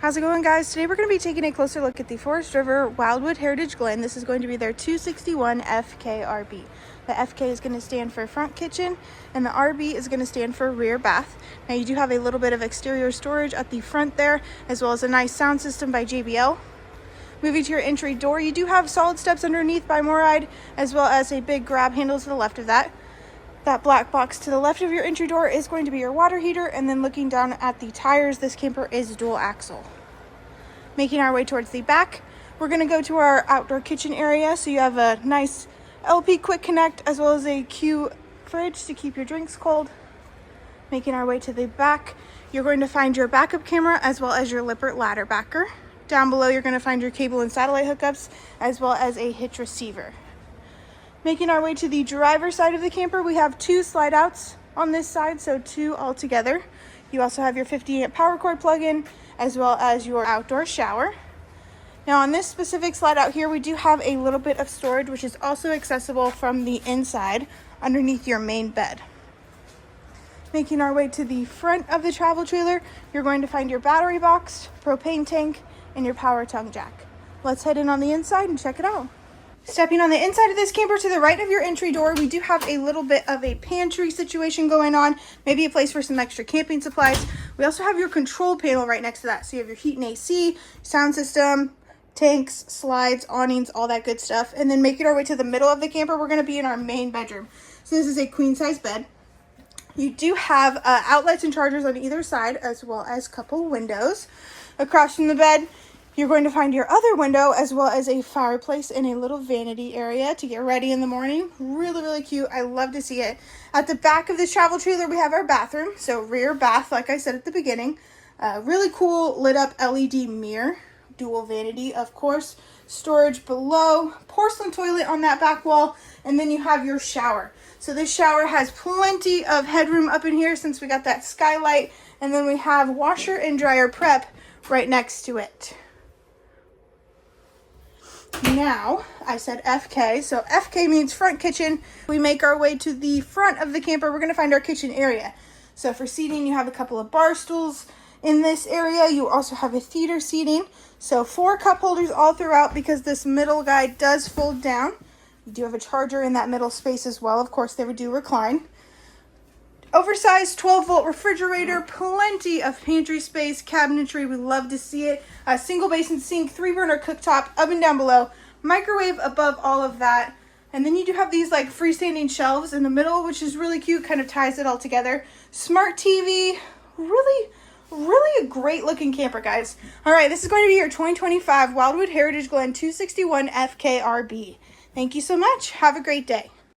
How's it going, guys? Today we're going to be taking a closer look at the Forest River Wildwood Heritage Glen. This is going to be their 261 FKRB. The FK is going to stand for front kitchen and the RB is going to stand for rear bath. Now you do have a little bit of exterior storage at the front there, as well as a nice sound system by JBL. Moving to your entry door, you do have solid steps underneath by Moride, as well as a big grab handle to the left of that. That black box to the left of your entry door is going to be your water heater, and then looking down at the tires, this camper is dual axle. Making our way towards the back, we're going to go to our outdoor kitchen area. So you have a nice LP quick connect as well as a Q fridge to keep your drinks cold. Making our way to the back, you're going to find your backup camera as well as your Lippert ladder backer. Down below, you're going to find your cable and satellite hookups as well as a hitch receiver. Making our way to the driver's side of the camper, we have two slide outs on this side, so two all together. You also have your 50 amp power cord plug-in as well as your outdoor shower. Now on this specific slide out here, we do have a little bit of storage, which is also accessible from the inside underneath your main bed. Making our way to the front of the travel trailer, you're going to find your battery box, propane tank, and your power tongue jack. Let's head in on the inside and check it out. Stepping on the inside of this camper to the right of your entry door, we do have a little bit of a pantry situation going on, maybe a place for some extra camping supplies. We also have your control panel right next to that. So you have your heat and AC, sound system, tanks, slides, awnings, all that good stuff. And then making our way to the middle of the camper, we're going to be in our main bedroom. So this is a queen size bed. You do have outlets and chargers on either side, as well as a couple windows. Across from the bed, you're going to find your other window as well as a fireplace and a little vanity area to get ready in the morning. Really, really cute. I love to see it. At the back of this travel trailer, we have our bathroom. So rear bath, like I said at the beginning. Really cool lit up LED mirror. Dual vanity, of course. Storage below. Porcelain toilet on that back wall. And then you have your shower. So this shower has plenty of headroom up in here since we got that skylight. And then we have washer and dryer prep right next to it. Now, I said FK, so FK means front kitchen. We make our way to the front of the camper. We're going to find our kitchen area. So for seating, you have a couple of bar stools in this area. You also have a theater seating. So 4 cup holders all throughout because this middle guy does fold down. You do have a charger in that middle space as well. Of course, they would do recline. Oversized 12-volt refrigerator, plenty of pantry space, cabinetry, we love to see it. A single basin sink, 3-burner cooktop, oven down below, microwave above all of that. And then you do have these like freestanding shelves in the middle, which is really cute, kind of ties it all together. Smart TV, really a great looking camper, guys. All right, this is going to be your 2025 Wildwood Heritage Glen 261 FKRB. Thank you so much. Have a great day.